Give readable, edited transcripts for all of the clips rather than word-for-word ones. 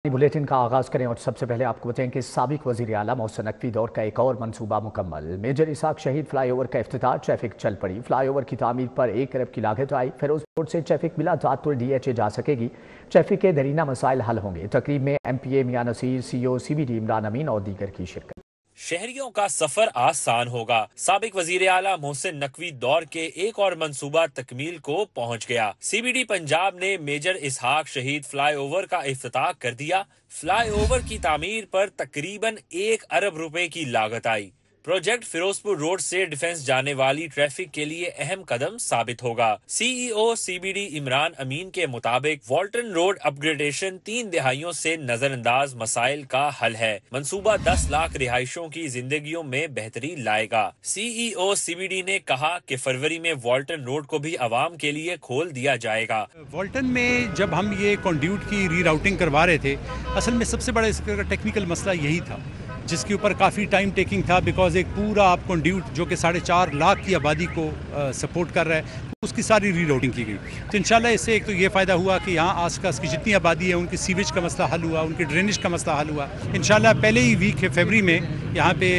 Bulletin का आगाज करें और सबसे पहले आपको बताएं कि साबिक वजीर आला मोहसिन नकवी दौर का एक और मंसूबा मुकम्मल। मेजर इसाक शहीद फ्लाईओवर का इफ्तिताह, ट्रैफिक चल पड़ी। फ्लाईओवर की तामीर पर 1 अरब की लागत आई। फिरोजपुर से ट्रैफिक बिला तातुल DHA जा सकेगी। ट्रैफिक के दरीना मसाइल हल होंगे। तकरीब में MPA मियां नसीर, CO CBD इमरान अमीन और दीगर की शिरकत। शहरियों का सफर आसान होगा। साबिक वजीर आला मोहसिन नकवी दौर के एक और मंसूबा तकमील को पहुंच गया। CBD पंजाब ने मेजर इसहाक शहीद फ्लाईओवर का इफ्तिताह कर दिया। फ्लाईओवर की तामीर पर तकरीबन 1 अरब रुपए की लागत आई। प्रोजेक्ट फिरोजपुर रोड से डिफेंस जाने वाली ट्रैफिक के लिए अहम कदम साबित होगा। CEO CBD इमरान अमीन के मुताबिक वॉल्टन रोड अपग्रेडेशन 3 दिहाइयों से नजरअंदाज मसाइल का हल है। मंसूबा 10 लाख रिहायशों की जिंदगियों में बेहतरी लाएगा। CEO CBD ने कहा कि फरवरी में वॉल्टन रोड को भी आवाम के लिए खोल दिया जाएगा। वॉल्टन में जब हम ये कॉन्ड्यूट की रीराउटिंग करवा रहे थे, असल में सबसे बड़ा इसका टेक्निकल मसला यही था, जिसके ऊपर काफ़ी टाइम टेकिंग था, बिकॉज एक पूरा आप कॉन्ड्यूट जो कि 4.5 लाख की आबादी को सपोर्ट कर रहा है, उसकी सारी रीराउटिंग की गई। तो इंशाल्लाह इससे एक तो ये फ़ायदा हुआ कि यहाँ आस पास की जितनी आबादी है उनकी सीवेज का मसला हल हुआ, उनके ड्रेनेज का मसला हल हुआ। इंशाल्लाह पहले ही वीक है फरवरी में यहाँ पे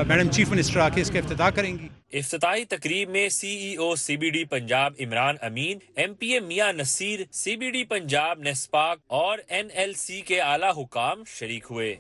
मैडम चीफ मिनिस्टर आके इसका इफ्तिताह करेंगी। इफ्तिताही तकरीब में CEO CBD पंजाब इमरान अमीन, MPA मियां नसीर, CBD पंजाब नेस्पाक और NLC के आला हुकाम शरीक हुए।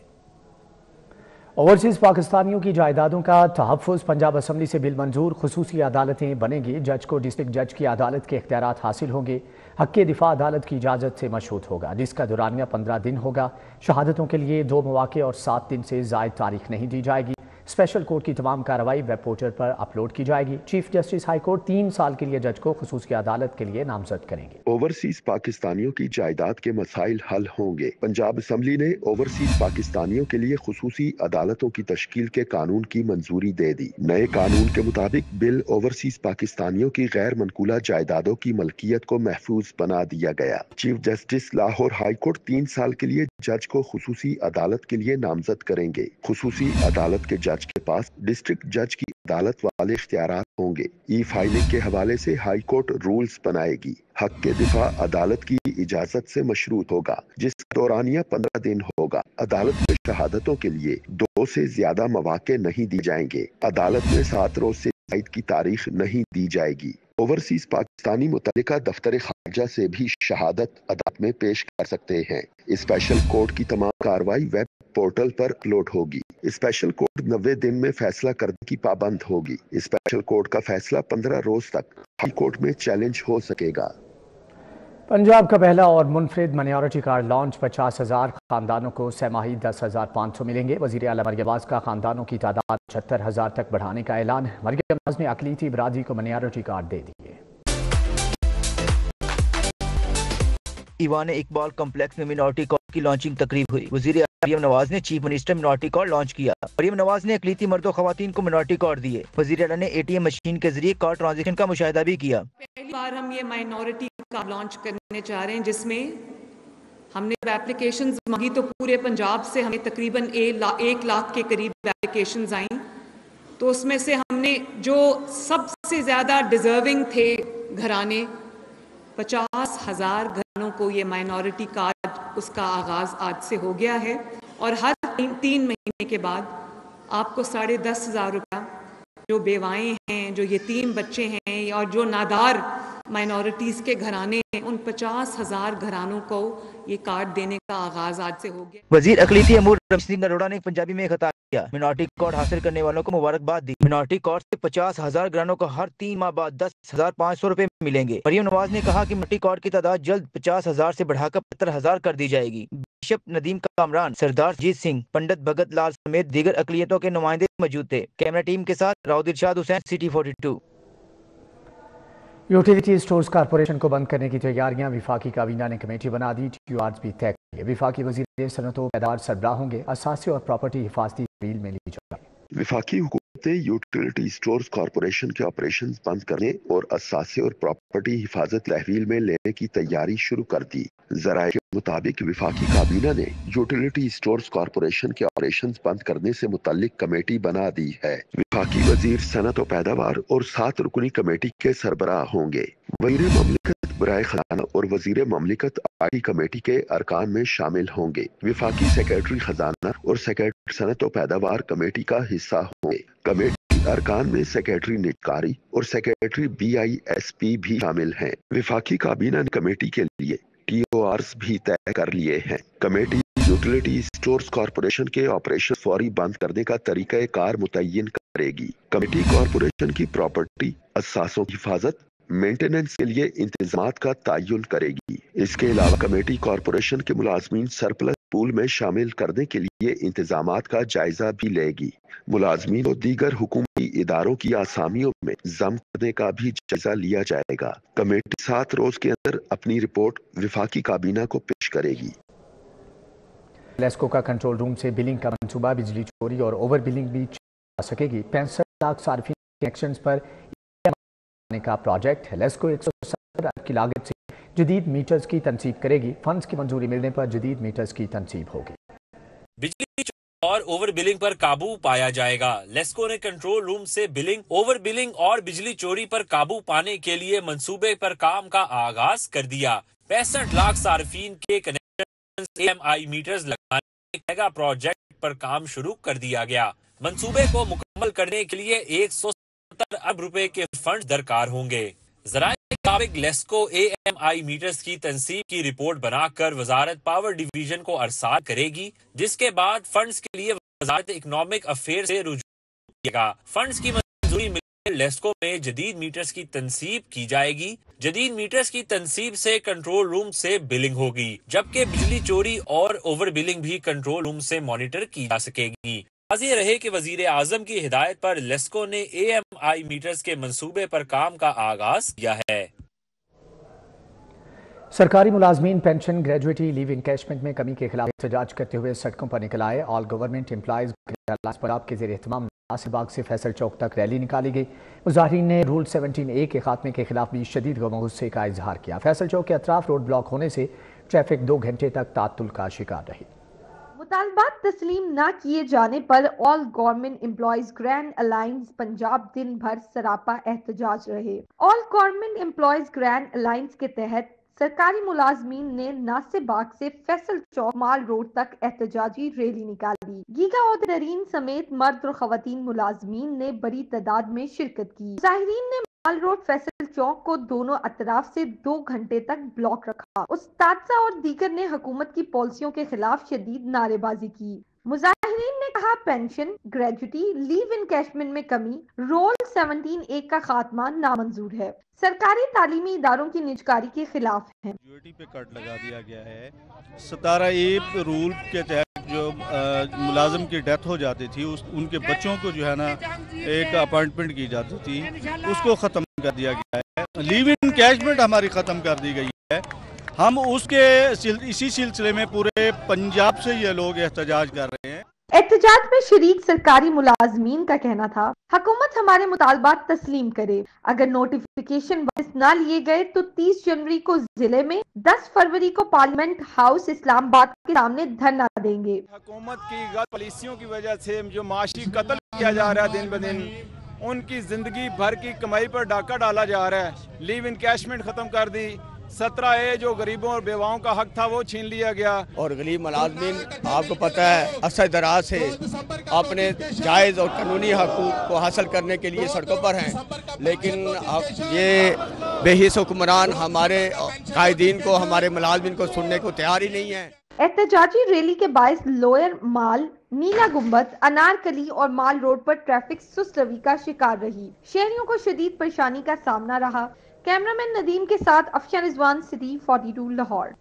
ओवरसीज पाकिस्तानियों की जायदादों का तहफ़्फ़ुज़। पंजाब असम्बली से बिल मंजूर। खुसूसी अदालतें बनेंगी। जज को डिस्ट्रिक्ट जज की अदालत के इख्तियारात हासिल होंगे। हक़ के दिफा अदालत की इजाज़त से मशरूत होगा, जिसका दुरानिया 15 दिन होगा। शहादतों के लिए 2 मौक़े और 7 दिन से ज़ायद तारीख नहीं दी जाएगी। स्पेशल कोर्ट की तमाम कार्रवाई वेब पोर्टल पर अपलोड की जाएगी। चीफ जस्टिस हाई कोर्ट 3 साल के लिए जज को खुसूसी अदालत के लिए नामजद करेंगे। ओवरसीज पाकिस्तानियों की जायदाद के मसाइल हल होंगे। पंजाब असम्बली ने ओवरसीज पाकिस्तानियों के लिए खुसूसी अदालतों की तश्कील के कानून की मंजूरी दे दी। नए कानून के मुताबिक बिल ओवरसीज पाकिस्तानियों की गैर मनकूला जायदादों की मलकियत को महफूज बना दिया गया। Chief justice Lahore high court 3 साल के लिए जज को खुसूसी अदालत के लिए नामजद करेंगे। खुसूसी अदालत के जज के पास डिस्ट्रिक्ट जज की अदालत वाले इख्तियारात होंगे। ई फाइलिंग के हवाले से हाई कोर्ट रूल्स बनाएगी। हक के दिफा अदालत की इजाजत से मशरूत होगा, जिसका दौरानिया 15 दिन होगा। अदालत में शहादतों के लिए 2 से ज्यादा मौके नहीं दी जाएंगे। अदालत में 7 रोज से ज़ायद की तारीख नहीं दी जाएगी। ओवरसीज पाकिस्तानी मुतल्लिका दफ्तर खारजा से भी शहादत अदालत में पेश कर सकते हैं। स्पेशल कोर्ट की तमाम कार्रवाई वेब पोर्टल पर अपलोड होगी। स्पेशल कोर्ट 90 दिन में फैसला करने की पाबंद होगी। स्पेशल कोर्ट का फैसला 15 रोज तक हाई कोर्ट में चैलेंज हो सकेगा। पंजाब का पहला और मुनफरिद माइनॉरिटी कार्ड लॉन्च। 50,000 खानदानों को सहमाही 10,500 मिलेंगे। वज़ीर आला मरियम नवाज का खानदानों की तादाद 75,000 तक बढ़ाने का ऐलान। मरियम नवाज ने अक़लीती बरादरी को माइनॉरिटी कार्ड दे दिए। ईवान इकबाल कॉम्प्लेक्स में मिनॉरिटी कार्ड की लॉन्चिंग तकरीब हुई। वज़ीर मरियम नवाज ने chief minister minority card launch किया। मरियम नवाज ने अक़लीती मर्दों ख़वातीन को मिनॉरिटी कार्ड दिए। वज़ीर आला ने ATM मशीन के जरिए कार्ड ट्रांजेक्शन का मुशाहिदा भी किया। पहली बार हम ये माइनॉरिटी कार्ड लॉन्च करने जा रहे हैं, जिसमें हमने एप्लीकेशंस मांगी तो पूरे पंजाब से हमें तकरीबन 1 लाख के करीब एप्लीकेशंस आई। तो उसमें से हमने जो सबसे ज़्यादा डिजर्विंग थे घराने, 50,000 घरानों को ये माइनॉरिटी कार्ड उसका आगाज़ आज से हो गया है। और हर 3 महीने के बाद आपको 10,500 रुपया जो बेवाएँ हैं, जो यतीम बच्चे हैं और जो नादार माइनॉरिटीज़ के घराने हैं, उन 50,000 घरानों को ये कार्ड देने का आगाज आज से हो गया। वजीर अक़लीती अमूर रमेश सिंह अरोड़ा ने पंजाबी में खिताब किया। मिनॉरिटी कार्ड हासिल करने वालों को मुबारकबाद दी। मिनॉरिटी कार्ड से 50,000 घरानों को हर 3 माह बाद 10,500 रुपए मिलेंगे। मरियम नवाज ने कहा कि मिनॉरिटी कार्ड की तादाद जल्द 50,000 से बढ़ाकर 75,000 कर दी जाएगी। बिशप नदीम कामरान, सरदार जीत सिंह, पंडित भगत लाल समेत दीगर अक़लियतों के नुमाइंदे मौजूद थे। कैमरा टीम के साथ राउद Irshad Hussain, City 42। Utility stores corporation को बंद करने की तैयारियां। विफाकी काबीना ने कमेटी बना दी। TQRs भी तय किए। विफाकी वज़ीर सनअत व पैदावार सरबराह होंगे। असासे और प्रॉपर्टी हिफाजती तहवील में ली जाएगी। विफाकी हुकूमत यूटिलिटी स्टोर्स कॉरपोरेशन के ऑपरेशन बंद करने और असासे और प्रॉपर्टी हिफाजत तहवील में लेने की तैयारी शुरू कर दी। ज़राए के मुताबिक विफाकी काबीना ने यूटिलिटी स्टोर्स कॉरपोरेशन के ऑपरेशन बंद करने से मुतल्लिक कमेटी बना दी है। विफाकी वजीर सनअत व पैदावार और 7 रुकनी कमेटी के सरबराह होंगे। वज़ीर ममलिकत बराए खजाना और वजीर ममलिकत आई कमेटी के अरकान में शामिल होंगे। विफाकी सेक्रेटरी खजाना और सेक्रेटरी सनत व पैदावार कमेटी का हिस्सा होंगे। कमेटी अरकान में सेक्रेटरी निजकारी और सेक्रेटरी BISP भी शामिल हैं। विफाकी काबीना ने कमेटी के लिए TORs भी तय कर लिए हैं। कमेटी यूटिलिटी स्टोर्स कॉरपोरेशन के ऑपरेशन फौरी बंद करने का तरीका कार मुतय्यन करेगी। कमेटी कॉरपोरेशन की प्रॉपर्टी असासों की हिफाजत मेंटेनेंस के लिए इंतजामात का तयन करेगी। इसके अलावा कमेटी कॉरपोरेशन के मुलाजमीन सरप्लस पूल में शामिल करने के लिए इंतजामात का जायजा भी लेगी। मुलाजमीन और दीगर हुकूमती इदारों की आसामियों में जम करने का भी जायजा लिया जाएगा। कमेटी 7 रोज के अंदर अपनी रिपोर्ट विफाकी काबीना को पेश करेगी। लेस्को का कंट्रोल रूम से बिलिंग का मंसूबा बिजली चोरी और ओवर बिलिंग भी जा सकेगी। 65 लाख सार्फिन कनेक्शंस पर का प्रोजेक्ट है। लेस्को 170 अरब की लागत से जदीद मीटर्स की तनसीब करेगी। फंड्स की मंजूरी मिलने पर जदीद मीटर्स की तनसीब होगी। बिजली और ओवर बिलिंग पर काबू पाया जाएगा। लेस्को ने कंट्रोल रूम से बिलिंग, ओवर बिलिंग और बिजली चोरी पर काबू पाने के लिए मंसूबे पर काम का आगाज कर दिया। 65 लाख सार्फिन के कनेक्शन AMI मीटर्स लगाने मेगा प्रोजेक्ट पर काम शुरू कर दिया गया। मंसूबे को मुकम्मल करने के लिए 170 अरब रुपए के फंड दरकार होंगे। ज़राए के मुताबिक लेस्को AMI मीटर्स की तनसीब की रिपोर्ट बनाकर वजारत पावर डिवीजन को अरसाल करेगी, जिसके बाद फंड्स के लिए वजारत इकनॉमिक अफेयर से रुजू किएगा। फंड्स की मंजूरी मिलने लेस्को में जदीद मीटर्स की तनसीब की जाएगी। जदीद मीटर्स की तनसीब से कंट्रोल रूम से बिलिंग होगी, जबकि बिजली चोरी और ओवर बिलिंग भी कंट्रोल रूम से मॉनिटर की जा सकेगी। वाज़ेह रहे कि वजीर आजम की हिदायत पर लेस्को ने AMI मीटर्स के मंसूबे पर काम का आगाज किया है। सरकारी मुलाजमीन पेंशन, ग्रेजुएटी, लीव इंकैशमेंट में कमी के खिलाफ एहतजाज करते हुए सड़कों पर निकल आए। ऑल गवर्नमेंट एम्प्लॉइज पंजाब के ज़ेर एहतमाम नासिरबाग से फैसल चौक तक रैली निकाली गई। मुजाहिरीन ने रूल 17A के खात्मे के खिलाफ भी शदीद गम गुस्से का इजहार किया। फैसल चौक के अतराफ रोड ब्लॉक होने से ट्रैफिक 2 घंटे तक तातुल का शिकार रही। मुतालबात तस्लीम न किए जाने पर all government employees grand alliance Punjab दिन भर सरापा एहतजाज रहे। All government employees grand alliance के तहत सरकारी मुलाजमीन ने नासिरबाग से फैसल चौक माल रोड तक एहतजाजी रैली निकाली। गीगा ओहदेदारीन समेत मर्द और खवातीन मुलाजमीन ने बड़ी तादाद में शिरकत की। मुजाहिरीन ने माल रोड फैसल चौक को दोनों अतराफ से 2 घंटे तक ब्लॉक रखा। उस्तादजा और दीगर ने हुकूमत की पॉलिसियों के खिलाफ शदीद नारेबाजी की। मुजाहिरीन ने कहा पेंशन, ग्रेजुएटी, लीव इनकैशमेंट में कमी, रोल 17A का खात्मा नामंजूर है। सरकारी तालीमी इदारों की निजकारी के खिलाफ है। ग्रेजुएटी पे कट लगा दिया गया है। 17A रूल के तहत जो मुलाजिम की डेथ हो जाती थी उनके बच्चों को जो है ना एक अपॉइंटमेंट की जाती थी, उसको ख़त्म कर दिया गया है। लीव इन कैशमेंट हमारी ख़त्म कर दी गई है। हम उसके इसी सिलसिले में पूरे पंजाब से ये लोग एहतजाज कर रहे हैं। एहतजाज में शरीक सरकारी मुलाजमीन का कहना था, हुकूमत हमारे मुतालबात तस्लीम करे। अगर नोटिफिकेशन वापस न लिए गए तो 30 जनवरी को जिले में, 10 फरवरी को पार्लियामेंट हाउस इस्लामाबाद के सामने धरना देंगे। हुकूमत की गलत पॉलिसियों की वजह से जो माशी कत्ल किया जा रहा है दिन ब दिन, उनकी जिंदगी भर की कमाई पर डाका डाला जा रहा है। लीव इनकैशमेंट खत्म कर दी। 17A जो गरीबों और बेवाओं का हक था वो छीन लिया गया। और गरीब मुलाजमीन आपको पता है असर दराज से अपने जायज़ और कानूनी हकूक़ को हासिल करने के लिए सड़कों पर हैं, लेकिन अब ये बेहिस हुक्मरान हमारे कायदीन को, हमारे मुलाजमीन को सुनने को तैयार ही नहीं है। एहतजाजी रैली के बायस लोअर माल, नीला गुम्बद, अनारकली और माल रोड पर ट्रैफिक सुस्त रवि का शिकार रही। शहरियों को शदीद परेशानी का सामना रहा। कैमरामैन नदीम के साथ अफशा रिजवान, सिटी 42 लाहौर।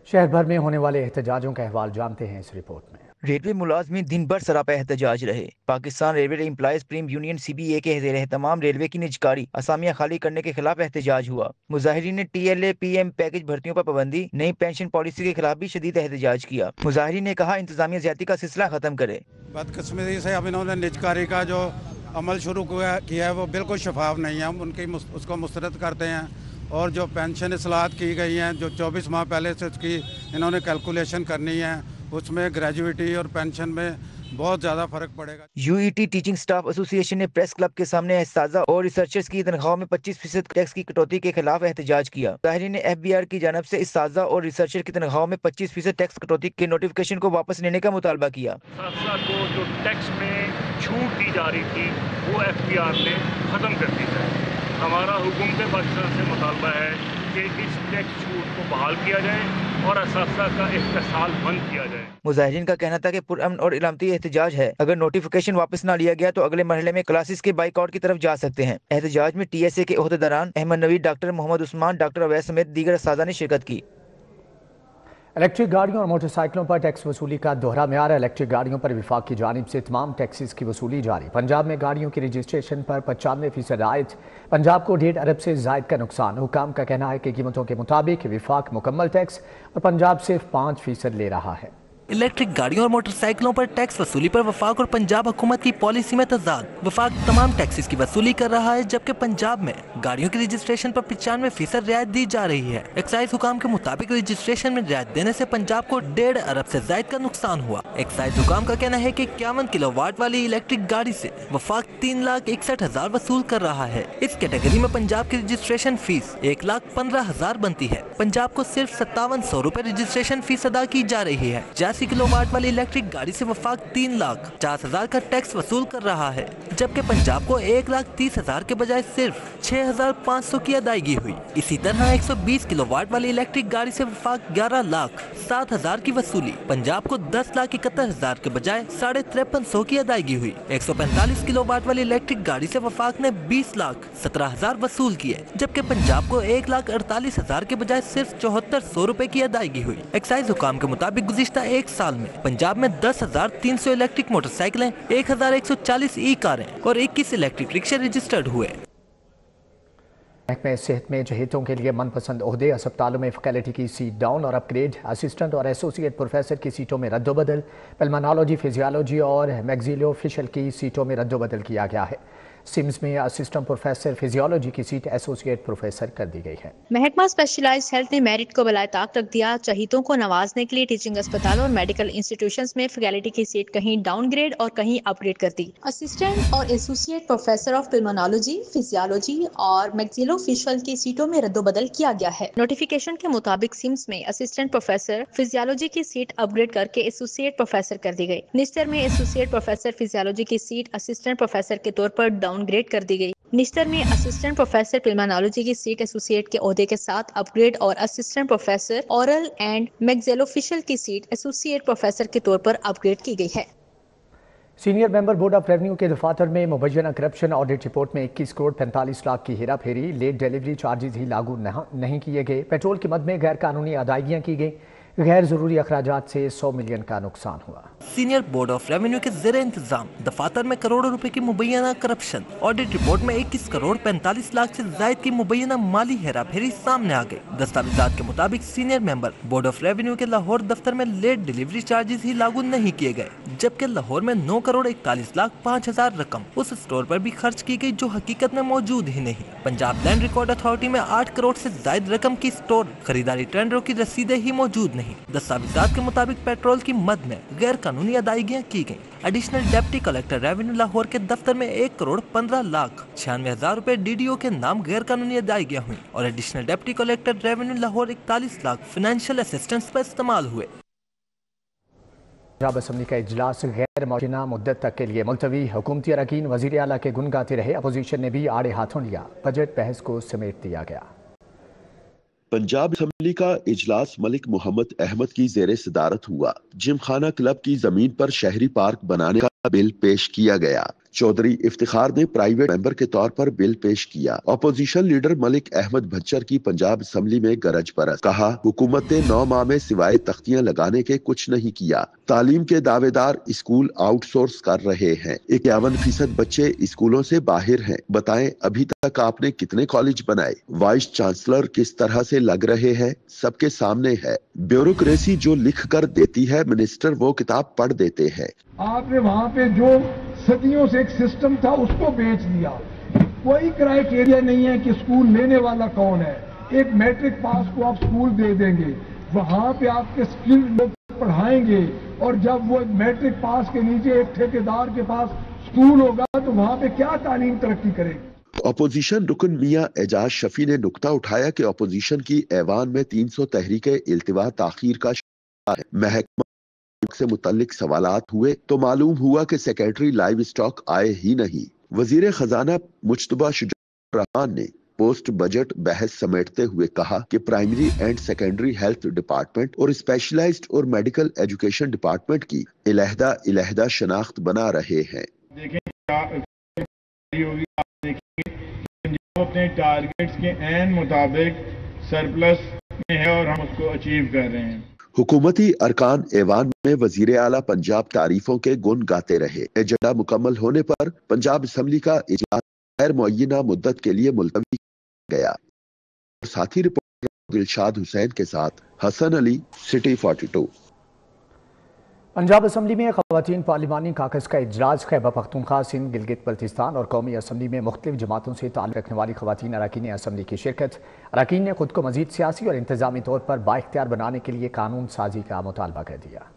शहर भर में होने वाले एहतजाजों का अहवाल जानते हैं इस रिपोर्ट में। रेलवे मुलाजमीन दिन भर सरापा एहतजाज रहे। Pakistan railway employees prim union CBA के ज़ेर एहतमाम रेलवे की निजकारी असामियां खाली करने के खिलाफ एहतजाज हुआ। मुजाहिरीन ने TLA PM पैकेज भर्तियों पर पाबंदी, नई पेंशन पॉलिसी के खिलाफ भी शदीद एहतजाज किया। मुजाहिरीन ने कहा इंतजामिया ज्यादती का सिलसिला खत्म करे। बदकिस्मती से अब इन्होंने निजकारी का जो अमल शुरू किया है वो बिल्कुल शफाफ नहीं है। हम उसको मुस्तरद करते हैं। और जो पेंशन इस्लाहत की गई हैं, जो 24 माह पहले से उसकी इन्होंने कैलकुलेशन करनी है, उसमें ग्रेजुएटी और पेंशन में बहुत ज़्यादा फर्क पड़ेगा। यूईटी टीचिंग स्टाफ एसोसिएशन ने प्रेस क्लब के सामने एस्ताज़ा और रिसर्चर्स की तनख्वाहों में 25% टैक्स की कटौती के खिलाफ एहतजाज किया। ज़ाहिरीन ने एफबीआर की जानिब से एस्ताज़ा और रिसर्चर की तनख्वाहों में 25% टैक्स कटौती के नोटिफिकेशन को वापस लेने का मुतालबा किया। एस्ताज़ा को जो टैक्स में छूट दी जा रही थी वो एफबीआर ने ख़त्म कर दी है। हमारा हुकूमत पाकिस्तान से मुतालबा है कि इस टैक्स छूट को बहाल किया जाए और एस्ताज़ा का इस्तेसाल बंद किया जाए। मुजाहिरीन का कहना था कि पुरअमन और इलामती एहतजाज है, अगर नोटिफिकेशन वापस ना लिया गया तो अगले मरहले में क्लासेस के बाइकआउट की तरफ जा सकते हैं। एहतजाज में टीएसए के ओहदेदारान अहमद नवी, डॉक्टर मोहम्मद उस्मान, डॉक्टर अवैस समेत दीगर असातिज़ा ने शिरकत की। इलेक्ट्रिक गाड़ियों और मोटरसाइकिलों पर टैक्स वसूली का दोहरा म्यार। इलेक्ट्रिक गाड़ियों पर विफाक की जानिब से तमाम टैक्सेस की वसूली जारी। पंजाब में गाड़ियों की रजिस्ट्रेशन पर 95% आयत। पंजाब को 1.5 अरब से जायद का नुकसान। हुकाम का कहना है कि कीमतों के मुताबिक विफाक मुकम्मल टैक्स और पंजाब सिर्फ 5% ले रहा है। इलेक्ट्रिक गाड़ियों और मोटरसाइकिलों पर टैक्स वसूली पर वफाक और पंजाब हुकूमत की पॉलिसी में तजाद। वफाक तमाम टैक्सेस की वसूली कर रहा है, जबकि पंजाब में गाड़ियों की रजिस्ट्रेशन पर 95% रियायत दी जा रही है। एक्साइज हुकाम के मुताबिक रजिस्ट्रेशन में रियायत देने से पंजाब को 1.5 अरब से जायद का नुकसान हुआ। एक्साइज हुकाम का कहना है कि 51 किलोवाट वाली इलेक्ट्रिक गाड़ी से वफाक 3,61,000 वसूल कर रहा है। इस कैटेगरी में पंजाब की रजिस्ट्रेशन फीस 1,15,000 बनती है। पंजाब को सिर्फ 5700 रुपए रजिस्ट्रेशन फीस अदा की जा रही है। 80 किलोवाट वाली इलेक्ट्रिक गाड़ी से वफाक 3,50,000 का टैक्स वसूल कर रहा है, जबकि पंजाब को 1,30,000 के बजाय सिर्फ 6,500 की अदायगी हुई। इसी तरह 120 किलोवाट वाली इलेक्ट्रिक गाड़ी से वफाक 11,07,000 की वसूली। पंजाब को 10,71,000 के बजाय 53,500 की अदायगी हुई। 145 किलोवाट वाली इलेक्ट्रिक गाड़ी से वफाक ने 20,17,000 वसूल किए, जबकि पंजाब को 1,48,000 के बजाय सिर्फ 7400 रुपए की अदायगी हुई। एक्साइज हुकाम के मुताबिक गुज़िश्ता एक साल में पंजाब में 10,300 इलेक्ट्रिक मोटरसाइकिलें, 1,140 ई कारें और 21 इलेक्ट्रिक रिक्शे रजिस्टर्ड हुए। महकमे सेहत में जहेतों के लिए मनपसंद ओहदे। अस्पतालों में फैकल्टी की सीट डाउन और अपग्रेड। असिस्टेंट और एसोसिएट प्रोफेसर की सीटों में रद्दोबदल। पल्मोनोलॉजी, फिजियोलॉजी और मैक्सिलोफेशियल की सीटों में रद्दोबदल किया गया है। सिम्स में असिस्टेंट प्रोफेसर फिजियोलॉजी की सीट एसोसिएट प्रोफेसर कर दी गई है। महकमा स्पेशलाइज्ड हेल्थ ने मेरिट को बलाए ताक रख दिया। चहीतों को नवाजने के लिए टीचिंग अस्पतालों और मेडिकल इंस्टीट्यूशंस में फैकल्टी की सीट कहीं डाउनग्रेड और कहीं अपग्रेड कर दी। असिस्टेंट और associate professor of pulmonology, physiology और मैक्सिलोफेशियल की सीटों में रद्दोबदल किया गया है। नोटिफिकेशन के मुताबिक सिम्स में असिस्टेंट प्रोफेसर फिजियोलॉजी की सीट अपग्रेड करके एसोसिएट प्रोफेसर कर दी गई। निस्तर में एसोसिएट प्रोफेसर फिजियोलॉजी की सीट असिस्टेंट प्रोफेसर के तौर पर डाउनग्रेड कर दी गई। निस्तर में असिस्टेंट प्रोफेसर पल्मोनोलॉजी की सीट एसोसिएट के ओहदे के साथ अपग्रेड और assistant professor oral and maxillofacial की सीट एसोसिएट प्रोफेसर के तौर पर अपग्रेड की गई है। Senior member board of revenue के दफातर में मुबैना करप्शन ऑडिट रिपोर्ट में 21 करोड़ 45 लाख की हेरा फेरी। लेट डिलीवरी चार्जेस ही लागू नहीं किए गए। पेट्रोल की मद में गैर कानूनी अदायगियां की गई। गैर जरूरी अखराजात से 100 मिलियन का नुकसान हुआ। सीनियर बोर्ड ऑफ रेवेन्यू के ज़ेरे इंतजाम दफातर में करोड़ों रुपए की मुबैना करप्शन। ऑडिट रिपोर्ट में 21 करोड़ 45 लाख से जायद की मुबैना माली हेरा फेरी सामने आ गई। दस्तावेजात के मुताबिक senior member board of revenue के लाहौर दफ्तर में लेट डिलीवरी चार्जेस ही लागू नहीं किए गए, जबकि लाहौर में 9 करोड़ 41 लाख 5,000 रकम उस स्टोर पर भी खर्च की गई जो हकीकत में मौजूद ही नहीं। पंजाब लैंड रिकॉर्ड अथॉरिटी में 8 करोड़ से जायद रकम की स्टोर खरीदारी टेंडरों की रसीदें ही मौजूद नहीं। दस्तावेजात के मुताबिक पेट्रोल की मद में गैर कानूनी अदायगियां की गयी। Additional deputy collector revenue Lahore के दफ्तर में 1 करोड़ 15 लाख 96,000 रुपए डीडीओ के नाम गैर कानूनी अदायगियां हुई और additional deputy collector revenue Lahore 41 lakh financial assistance पर इस्तेमाल हुए। पंजाब असम्बली का इजलास गैर मुअय्यना मुद्दत तक के लिए मुलतवी। हुकूमती अरकान वज़ीर आला के गुन गाते रहे। अपोजिशन ने भी आड़े हाथों लिया। बजट बहस को समेट दिया गया। पंजाब असम्बली का इजलास मलिक मोहम्मद अहमद की जेर सदारत हुआ। जिमखाना क्लब की जमीन पर शहरी पार्क बनाने का बिल पेश किया गया। चौधरी इफ्तिखार ने प्राइवेट मेंबर के तौर पर बिल पेश किया। अपोजिशन लीडर मलिक अहमद भच्चर की पंजाब असम्बली में गरज बरस। कहा, हुकूमत ने 9 माह में सिवाय तख्तियां लगाने के कुछ नहीं किया। तालीम के दावेदार स्कूल आउटसोर्स कर रहे हैं। 51% बच्चे स्कूलों से बाहर हैं। बताएं, अभी तक आपने कितने कॉलेज बनाए? वाइस चांसलर किस तरह से लग रहे हैं, सबके सामने है। ब्यूरोक्रेसी जो लिख कर देती है, मिनिस्टर वो किताब पढ़ देते हैं। आपने वहाँ पे जो सदियों से एक सिस्टम था उसको बेच दिया। कोई क्राइटेरिया नहीं है कि स्कूल लेने वाला कौन है। एक मैट्रिक पास को आप स्कूल दे देंगे, वहाँ पे आपके स्किल्ड लोग पढ़ाएंगे, और जब वो मैट्रिक पास के नीचे एक ठेकेदार के पास स्कूल होगा तो वहां पे क्या तालीम तरक्की करेगी। अपोजिशन रुकन मियां एजाज शफी ने नुक्ता उठाया कि अपोजिशन की ऐवान में 300 तहरीके इल्तिवा ताखीर का शिकार है। महकमा से मुतल्लिक सवालात हुए तो मालूम हुआ कि सेक्रेटरी लाइव स्टॉक आए ही नहीं। वजीर खजाना मुज्तबा शुजाउर रहमान ने पोस्ट बजट बहस समेटते हुए कहा कि primary and secondary health department और स्पेशलाइज्ड और मेडिकल एजुकेशन डिपार्टमेंट की इलहदा शनाख्त बना रहे हैं। अपने टारगेट्स के एन मुताबिक सरप्लस में है और हम उसको अचीव कर रहे हैं। हुकूमती अरकान ऐवान में वजीर आला पंजाब तारीफों के गुण गाते रहे। एजेंडा मुकम्मल होने पर पंजाब असम्बली का इजलास गैर मुअय्यना मुद्दत के लिए मुलतवी गया। साथी रिपोर्टर दिलशाद हुसैन के साथ हसन अली, सिटी 42। पंजाब असम्बली में ख़वातीन पार्लिमानी काकस का इजलास। खैबर पख्तूनख्वा, सिंध, गिलगित बल्तिस्तान और कौमी असम्बली में मुख्तलिफ जमातों से ताल्लुक़ रखने वाली ख़वातीन अरकान असम्बली की शिरकत। अरकान ने खुद को मज़ीद सियासी और इंतज़ामी तौर पर बाइख्तियार बनाने के लिए कानून साजी का मुतालबा कर दिया।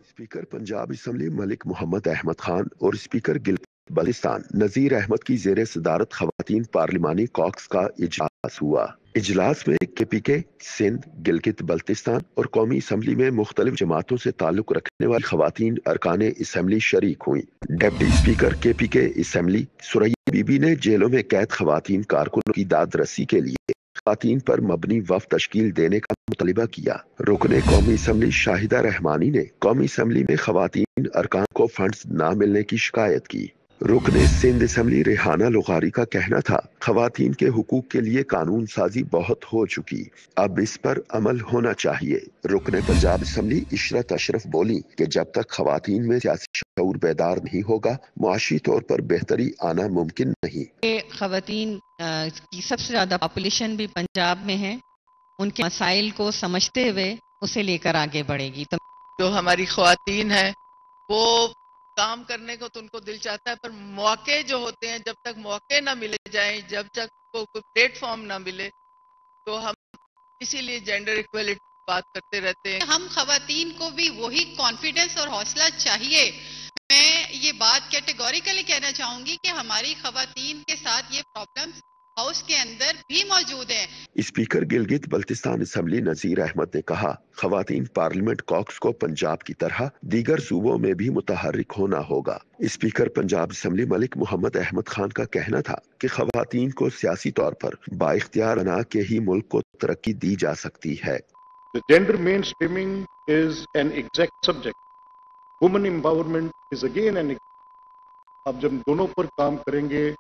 स्पीकर पंजाब असम्बली मलिक मोहम्मद अहमद खान और स्पीकर गिलगित बल्तिस्तान नज़ीर अहमद की ज़ेर सदारत ख़वातीन पार्लिमानी कॉक्स का इजलास हुआ। इजलास में KPK, सिंध, गिलगित बल्तिस्तान और कौमी असम्बली में मुख्तलिफ जमातों से ताल्लुक़ रखने वाली ख़वातीन अरकान असम्बली शरीक हुई। Deputy speaker KPK assembly Suraiya Bibi ने जेलों में कैद ख़वातीन कारकुनों की दाद रसी के लिए ख़वातीन पर मबनी वफ़ तश्कील देने का मुतालिबा किया। रुकने कौमी असम्बली शाहिदा रहमानी ने कौमी असम्बली में ख़वातीन अरकान को फंड्स न मिलने की शिकायत की। रुकने सिंध असम्बली रेहाना लुगारी का कहना था, ख़वातीन के हुकूक के लिए कानून साजी बहुत हो चुकी, अब इस पर अमल होना चाहिए। रुकने पंजाब असम्बली इशरत अशरफ बोली कि जब तक ख़वातीन में सियासी शऊर बेदार नहीं होगा, मुआशी तौर पर बेहतरी आना मुमकिन नहीं। ख़वातीन की सबसे ज्यादा पॉपुलेशन भी पंजाब में है, उनके मसाइल को समझते हुए उसे लेकर आगे बढ़ेगी। तो जो हमारी ख़वातीन है वो काम करने को तो उनको दिल चाहता है, पर मौके जो होते हैं, जब तक मौके ना मिले जाएं, जब तक को कोई प्लेटफॉर्म ना मिले, तो हम इसीलिए जेंडर इक्वलिटी बात करते रहते हैं। हम ख़वातीन को भी वही कॉन्फिडेंस और हौसला चाहिए। मैं ये बात कैटेगोरिकली कहना चाहूंगी कि हमारी ख़वातीन के साथ ये प्रॉब्लम्स हाउस के अंदर भी मौजूद है। स्पीकर गिलगित बल्तिस्तान असम्बली नज़ीर अहमद ने कहा, ख़वातीन पार्लियामेंट कॉक्स को पंजाब की तरह दीगर सूबों में भी मुतहर्रिक होना होगा। स्पीकर पंजाब असम्बली मलिक मोहम्मद अहमद खान का कहना था कि ख़वातीन को सियासी तौर पर बाइख्तियार बना के ही मुल्क को तरक्की दी जा सकती है। The gender mainstreaming is an exact subject. Women empowerment is again an. अब जब दोनों पर काम करेंगे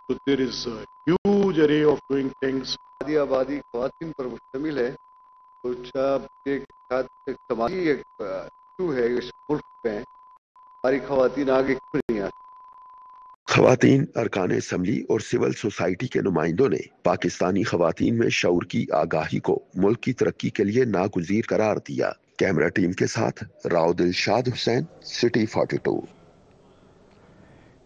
तो there is a huge array of doing things. आबादी ख़वातीन पर मुश्तमिल है, तो एक समाजी इशू है इस मुल्क में, हमारी ख़वातीन आगे क्यों नहीं आती। ख़वातीन अरकान असम्बली और सिविल सोसाइटी के नुमाइंदों ने पाकिस्तानी ख़वातीन में शऊर की आगाही को मुल्क की तरक्की के लिए नागुज़ीर करार दिया। कैमरा टीम के साथ राव दिलशाद हुसैन, सिटी 42।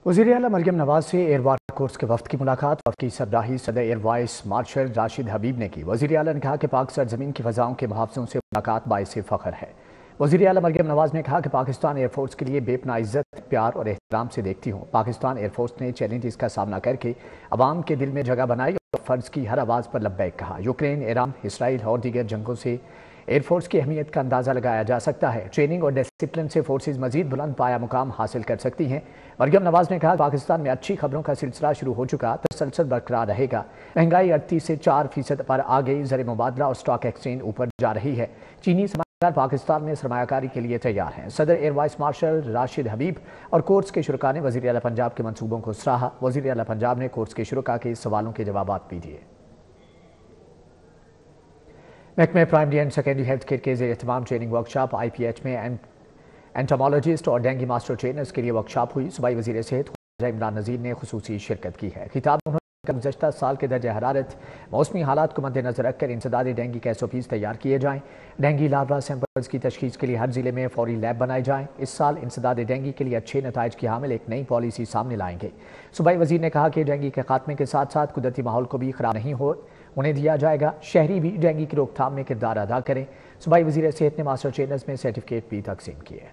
वज़ीर आला मरियम नवाज से एयरवार कोर्स के वफ्द की मुलाकात। वफ्द की सरबराही सदर एयर वाइस मार्शल राशिद हबीब ने की। वज़ीर आला ने कहा कि पाक सरजमीन की फ़ज़ाओं के मुहाफ़िज़ों से मुलाकात बाइस फ़ख्र है। वज़ीर आला मरियम नवाज ने कहा कि पाकिस्तान एयरफोर्स के लिए बेपनाह इज़्ज़त, प्यार और एहतराम से देखती हूँ। पाकिस्तान एयरफोर्स ने चैलेंजेस का सामना करके अवाम के दिल में जगह बनाई और फ़र्ज़ की हर आवाज़ पर लब्बैक कहा। यूक्रेन, ईरान, इसराइल और दीगर जंगों से एयरफोर्स की अहमियत का अंदाज़ा लगाया जा सकता है। ट्रेनिंग और डिसिप्लिन से फोर्सेज मजीद बुलंद पाया मुकाम हासिल कर सकती हैं। मरियम नवाज ने कहा, पाकिस्तान में अच्छी खबरों का सिलसिला शुरू हो चुका, तसलसल बरकरार रहेगा। महंगाई 38 से 4% पर आ गई। ज़र मुबादला और स्टॉक एक्सचेंज ऊपर जा रही है। चीनी सरमायाकार पाकिस्तान में सरमायाकारी के लिए तैयार हैं। सदर एयर वाइस मार्शल राशिद हबीब और कोर्स के शुरका ने वज़ीर आला पंजाब के मंसूबों को सराहा। वज़ीर आला पंजाब ने कोर्स के शुरका के सवालों के जवाब भी दिए। महकमे primary and secondary health care के ज़ेर एहतमाम ट्रेनिंग वर्कशॉप IPH में एंटोमोलॉजिस्ट और डेंगू मास्टर ट्रेनर्स के लिए वर्कशॉप हुई। सूबाई वज़ीर सेहत इमरान नज़ीर ने खुसूसी शिरकत की है। खिताब में गुज़श्ता साल के दर्ज हरारत मौसमी हालात को मद्देनजर रखकर इंसदादी डेंगू के SOPs तैयार किए जाएँ। डेंगू लार्वा सैंपल्स की तशखीस के लिए हर ज़िले में फौरी लैब बनाए जाएँ। इस साल इंसदादी डेंगू के लिए अच्छे नताइज की हामिल एक नई पॉलिसी सामने लाएंगे। सूबाई वज़ीर ने कहा कि डेंगू के खात्मे के साथ साथ कुदरती माहौल को भी ख़राब नहीं होने दिया जाएगा। शहरी भी डेंगू की रोकथाम में किरदार अदा करें। सूबाई वज़ीर सेहत ने मास्टर ट्रेनर्स में सर्टिफिकेट भी तकसीम किए।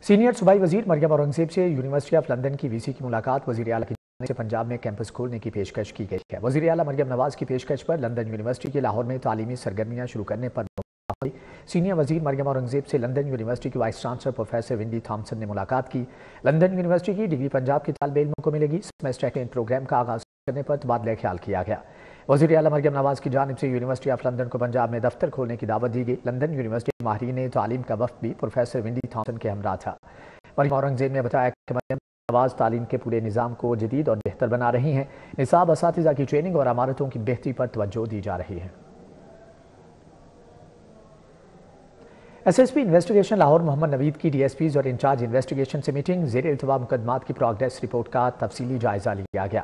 सीनियर सूबाई वज़ीर मरियम औरंगज़ेब से यूनिवर्सिटी ऑफ लंदन की वीसी की मुलाकात। वज़ीर आला की से पंजाब में कैंपस खोलने की पेशकश की गई है। वज़ीर आला मरियम नवाज की पेशकश पर लंदन यूनिवर्सिटी के लाहौर में तालीमी सरगर्मियाँ शुरू करने पर सीनियर वज़ीर मरियम औरंगज़ेब से लंदन यूनिवर्सिटी की vice chancellor professor Wendy Thomson ने मुलाकात की। लंदन यूनिवर्सिटी की डिग्री पंजाब के तालिब इल्मों को मिलेगी। सेमेस्टर एक्सचेंज प्रोग्राम का आगाज़ करने पर तबादला ख्याल किया गया। वज़ीर आला मरियम नवाज की जानिब से यूनिवर्सिटी ऑफ लंदन को पंजाब में दफ्तर खोलने की दावत दी गई। लंदन यूनिवर्सिटी के माहिरीन तालीम का वफ़द भी प्रोफेसर विंडी थॉमसन के हमरा था। मरियम औरंगज़ेब ने बताया कि मरियम नवाज तालीम के पूरे निज़ाम को जदीद और बेहतर बना रही हैं। निसाब असातिज़ा की ट्रेनिंग और अमारतों की बेहतरी पर तवज्जो दी जा रही है। SSP इन्वेस्टिगेशन लाहौर मोहम्मद नवीद की DSPs और इंचार्ज इन्वेस्टिगेशन से मीटिंग। ज़ेर इल्तवा मुकदमात की प्रोग्रेस रिपोर्ट का तफसीली जायजा लिया गया।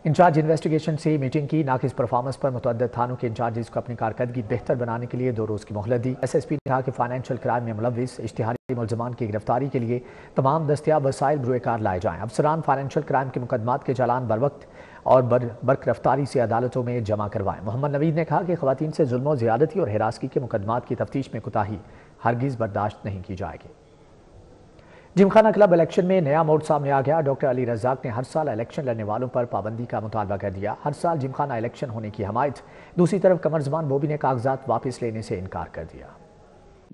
इंचार्ज इन्वेस्टिगेशन से मीटिंग की। नाकिस परफॉर्मेंस पर मुतअद्दिद थानों के इंचार्जेस को अपनी कारकर्दगी बेहतर बनाने के लिए 2 रोज़ की मोहलत दी। SSP ने कहा कि फाइनेंशियल क्राइम में मुलव्विस इश्तिहारी मुलजमान की गिरफ्तारी के लिए तमाम दस्तियाब वसाइल बरूएकार लाए जाएँ। अफसरान फाइनेंशियल क्राइम के मुकदमात के चालान बर वक्त और बर्क रफ्तारी से अदालतों में जमा करवाएं। मोहम्मद नवीद ने कहा कि ख़वातीन से जुल्म, ज़्यादती और हिरासगी के मुकदमात की तफ्तीश में कोताही हरगिज़ बर्दाश्त नहीं की जाएगी। जिमखाना क्लब इलेक्शन में नया मोड़ सामने आ गया। डॉक्टर अली रज़ाक ने हर साल इलेक्शन लड़ने वालों पर पाबंदी का मुतालबा कर दिया। हर साल जिमखाना इलेक्शन होने की हमायत। दूसरी तरफ कमर ज़मान बोबी ने कागजात वापस लेने से इनकार कर दिया।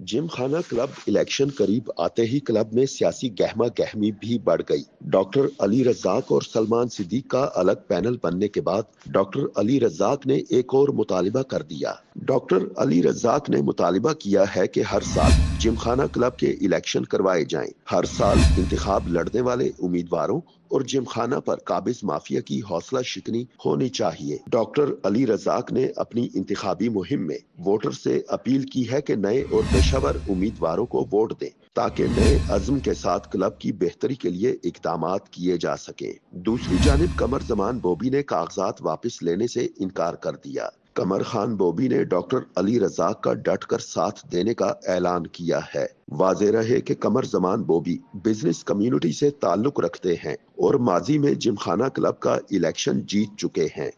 जिमखाना क्लब इलेक्शन करीब आते ही क्लब में सियासी गहमा गहमी भी बढ़ गई। डॉक्टर अली रज़ाक और सलमान सिद्दीक का अलग पैनल बनने के बाद डॉक्टर अली रज़ाक ने एक और मुतालिबा कर दिया। डॉक्टर अली रज़ाक ने मुतालिबा किया है कि हर साल जिमखाना क्लब के इलेक्शन करवाए जाएं। हर साल इंतखाब लड़ने वाले उम्मीदवारों और जिमखाना पर काबिज माफिया की हौसला शिकनी होनी चाहिए। डॉक्टर अली रज़ाक ने अपनी इंतखाबी मुहिम में वोटर से अपील की है कि नए और पेशेवर उम्मीदवारों को वोट दें ताकि नए अज़्म के साथ क्लब की बेहतरी के लिए इक़दामात किए जा सके। दूसरी जानिब कमर ज़मान बोबी ने कागजात वापस लेने से इनकार कर दिया। कमर खान बोबी ने डॉक्टर अली रज़ाक का डट कर साथ देने का ऐलान किया है। वाज़ेह रहे कि कमर ज़मान बोबी बिजनेस कम्युनिटी से ताल्लुक रखते हैं और माजी में जिमखाना क्लब का इलेक्शन जीत चुके हैं।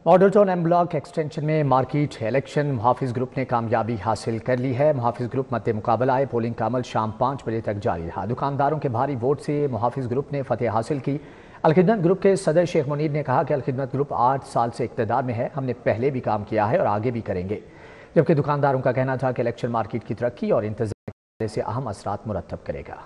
Model Town M block extension में मार्केट इलेक्शन मुहाफिज ग्रुप ने कामयाबी हासिल कर ली है। मुहाफिज ग्रुप मद्दे मुकाबला है। पोलिंग का अमल शाम 5 बजे तक जारी रहा। दुकानदारों के भारी वोट से मुहाफिज ग्रुप ने फतेह हासिल की। अलखिदमत ग्रुप के सदर शेख मुनीर ने कहा कि अलखिदमत ग्रुप 8 साल से इक़्तिदार में है। हमने पहले भी काम किया है और आगे भी करेंगे। जबकि दुकानदारों का कहना था कि इलेक्शन मार्केट की तरक्की और इंतज़ाम से अहम असरात मुरत्तब करेगा।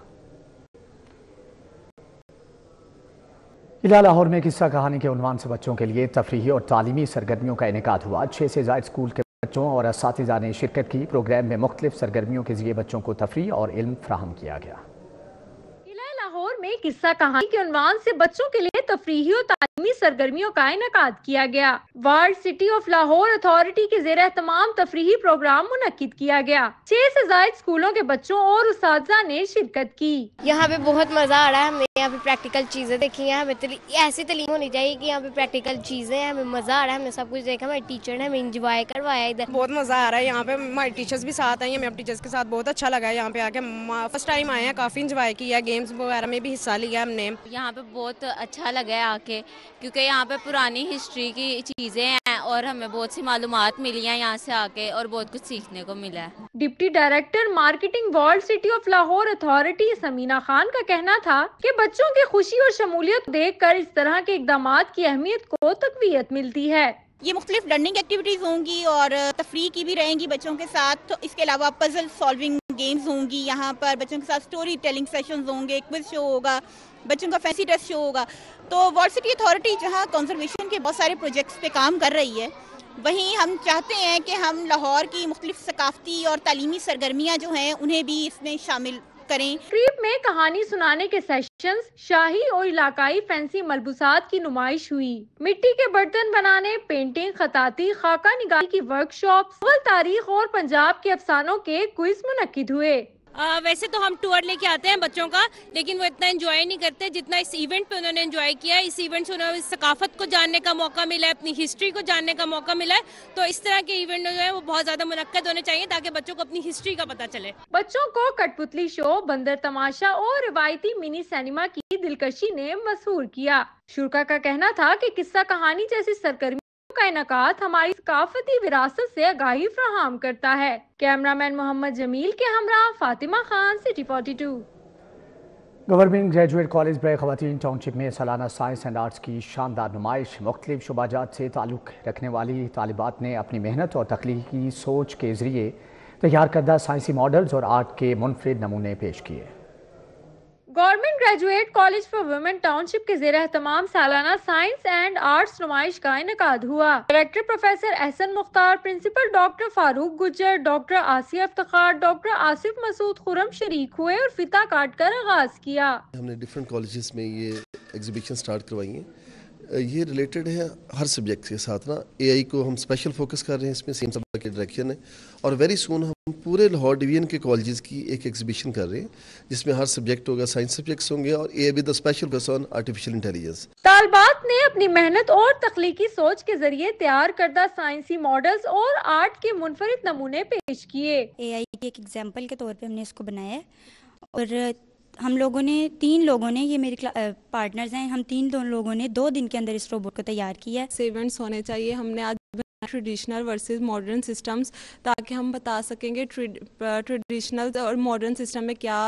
इला लाहौर में किस्सा कहानी के उन्वान से बच्चों के लिए तफरीही और तालीमी सरगर्मियों का इनेकाद हुआ। 6 से ज़ायद स्कूल के बच्चों और असातिज़ा ने शिरकत की। प्रोग्राम में मुख्तलिफ सरगर्मियों के जरिए बच्चों को तफरीह और इल्म फराहम किया गया। लाहौर में किस्सा कहानी के उन्वान से बच्चों के लिए तफरीही और तालीमी सरगर्मियों का इनेकाद किया गया। Ward city of Lahore authority के ज़ेर तमाम तफरीही प्रोग्राम मुनक्किद किया गया। 6 से ज़ायद स्कूलों के बच्चों और उस्ताज़ा ने शिरकत की। यहाँ पे बहुत मजा आ रहा है। हमने यहाँ पे प्रैक्टिकल चीजें देखी हैं। हमें ऐसी तालीम होनी चाहिए कि यहाँ पे प्रैक्टिकल चीजें हैं। हमें मजा आ रहा है। हमने सब कुछ देखा। हमारे टीचर ने हमें इंजॉय करवाया। इधर बहुत मजा आ रहा है। यहाँ पे हमारे टीचर्स भी साथ आई हैं। हमें टीचर्स के साथ बहुत अच्छा लगा है। यहाँ पे आके फर्स्ट टाइम आए हैं। काफी इंजॉय किया। गेम्स वगैरह में भी हिस्सा लिया हमने। यहाँ पे बहुत अच्छा लगा है आके, क्योंकि यहाँ पे पुरानी हिस्ट्री की चीजें हैं और हमें बहुत सी मालूमात मिली हैं यहाँ से आके और बहुत कुछ सीखने को मिला है। Deputy director marketing world city of Lahore authority Samina Khan का कहना था कि बच्चों की खुशी और शमूलियत देखकर इस तरह के इक़दामात की अहमियत को तक़वियत मिलती है। ये मुख्तलिफ लर्निंग एक्टिविटीज़ होंगी और तफरीह की भी रहेंगी बच्चों के साथ। तो इसके अलावा पजल सॉल्विंग गेम्स होंगी। यहाँ पर बच्चों के साथ स्टोरी टेलिंग सेशंस होंगे, क्विज शो होगा, बच्चों का फैंसी ड्रेस शो होगा। तो वर्ल्ड सिटी अथॉरिटी जहाँ कंजर्वेशन के बहुत सारे प्रोजेक्ट्स पे काम कर रही है, वहीं हम चाहते हैं कि हम लाहौर की मुख्तलिफ सकाफती और तालीमी सरगर्मियाँ जो हैं उन्हें भी इसमें शामिल करें। तकरीब में कहानी सुनाने के सेशंस, शाही और इलाकाई फैंसी मलबूसात की नुमाइश हुई। मिट्टी के बर्तन बनाने, पेंटिंग, खताती, खाका निगारी की वर्कशॉप, मुगल तारीख और पंजाब के अफसानों के क्विज मुनक्किद हुए। वैसे तो हम टूर लेके आते हैं बच्चों का, लेकिन वो इतना एंजॉय नहीं करते जितना इस इवेंट पे उन्होंने एंजॉय किया है। इस इवेंट से उन्हें सकाफत को जानने का मौका मिला है, अपनी हिस्ट्री को जानने का मौका मिला है। तो इस तरह के इवेंट जो है वो बहुत ज्यादा मुनक्कद होने चाहिए ताकि बच्चों को अपनी हिस्ट्री का पता चले। बच्चों को कठपुतली शो, बंदर तमाशा और रिवायती मिनी सिनेमा की दिलकशी ने मशहूर किया। शुरा का कहना था कि किस्सा कहानी जैसी सरगर्मी का इनकात हमारी सकाफती विरासत से आगाही फराहम करता है। कैमरामैन मोहम्मद जमील के हमरा Fatima Khan, city 42। Government graduate college बड़े खवातीन टाउनशिप में सालाना साइंस एंड आर्ट्स की शानदार नुमाइश। मुख्तलिफ शुबाजात से ताल्लुक़ रखने वाली तालिबात ने अपनी मेहनत और तख्लीकी सोच के ज़रिए तैयार करदा साइंसी मॉडल्स और आर्ट के मुनफरिद नमूने पेश किए। Government graduate college for women township के ज़ेर एहतमाम सालाना साइंस एंड आर्ट्स नुमाइश का इनेकाद हुआ। Director professor Ahsan Mukhtar, principal doctor Farooq Gujjar, doctor Asia Iftikhar, doctor Asif Masood Khurram शरीक हुए और फिता काट कर आगाज किया। हमने डिफरेंट कॉलेजेस में ये एग्जीबिशन स्टार्ट करवाई है। ये रिलेटेड है हर सब्जेक्ट के साथ ना। एआई को हम स्पेशल फोकस कर रहे हैं, इसमें सेम सब्जेक्ट के डायरेक्शन है। और वेरी सून हम पूरे लाहौर डिवीजन के कॉलेजेस की एक एग्जीबिशन कर रहे हैं जिसमें हर सब्जेक्ट होगा, साइंस सब्जेक्ट्स होंगे और a with special focus on artificial intelligence. तालिबात ने अपनी मेहनत और तख्लीकी सोच के जरिए तैयार करदा साइंसी मॉडल्स और आर्ट के मुनफरिद नमूने पेश किए। एआई के एक एग्जाम्पल के तौर पे हमने इसको बनाया है और हम लोगों ने 3 लोगों ने, ये मेरे पार्टनर्स हैं, हम 3 लोगों ने 2 दिन के अंदर इस रोबोट को तैयार किया है। इवेंट्स होने चाहिए। हमने आज ट्रेडिशनल वर्सेस मॉडर्न सिस्टम्स, ताकि हम बता सकेंगे ट्रेडिशनल और मॉडर्न सिस्टम में क्या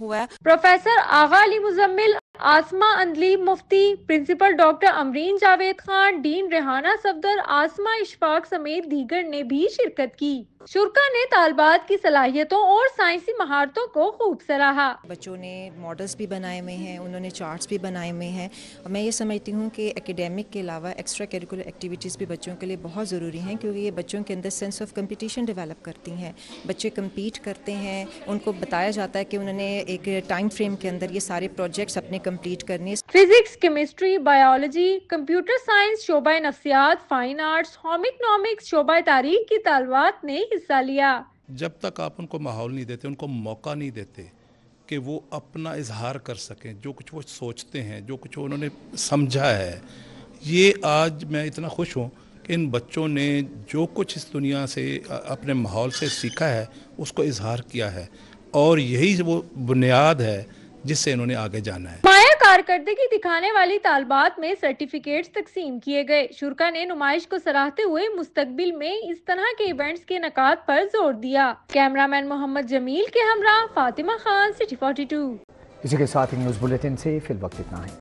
हुआ है। Professor Agha Ali Muzammil, Asma Andleeb Mufti, principal doctor Amreen Javed Khan, dean Rehana Safdar, Asma Ishfaq समेत दीगर ने भी शिरकत की। शुरा ने तालिबात की सलाहियतों और साइंसी महारतों को खूब सराहा। बच्चों ने मॉडल्स भी बनाए हुए हैं, उन्होंने चार्ट्स भी बनाए हुए हैं। और मैं ये समझती हूँ कि एकेडमिक के अलावा एक्स्ट्रा करिकुलर एक्टिविटीज़ भी बच्चों के लिए बहुत ज़रूरी हैं, क्योंकि ये बच्चों के अंदर सेंस ऑफ कंपटीशन डेवलप करती हैं। बच्चे कम्पीट करते हैं, उनको बताया जाता है कि उन्होंने एक टाइम फ्रेम के अंदर ये सारे प्रोजेक्ट्स अपने कंप्लीट करने। Physics, chemistry, biology, computer science, शोबा नफ्सियात, फाइन आर्ट्स, होम इकनॉमिक्स, शोबा तारीख की तालिबात ने हिस्सा लिया। जब तक आप उनको माहौल नहीं देते, उनको मौका नहीं देते कि वो अपना इजहार कर सकें, जो कुछ वो सोचते हैं, जो कुछ उन्होंने समझा है, ये आज मैं इतना खुश हूँ कि इन बच्चों ने जो कुछ इस दुनिया से अपने माहौल से सीखा है उसको इजहार किया है और यही वो बुनियाद है जिससे इन्होंने आगे जाना है। माया कारकर्दगी दिखाने वाली तालिबात में सर्टिफिकेट्स तकसीम किए गए। शुरा ने नुमाइश को सराहते हुए मुस्तकबिल में इस तरह के इवेंट्स के इनेकाद पर जोर दिया। कैमरामैन मोहम्मद जमील के हमरा फातिमा खान, सिटी 42। इसी के साथ न्यूज़ बुलेटिन से फिल वक्त इतना है।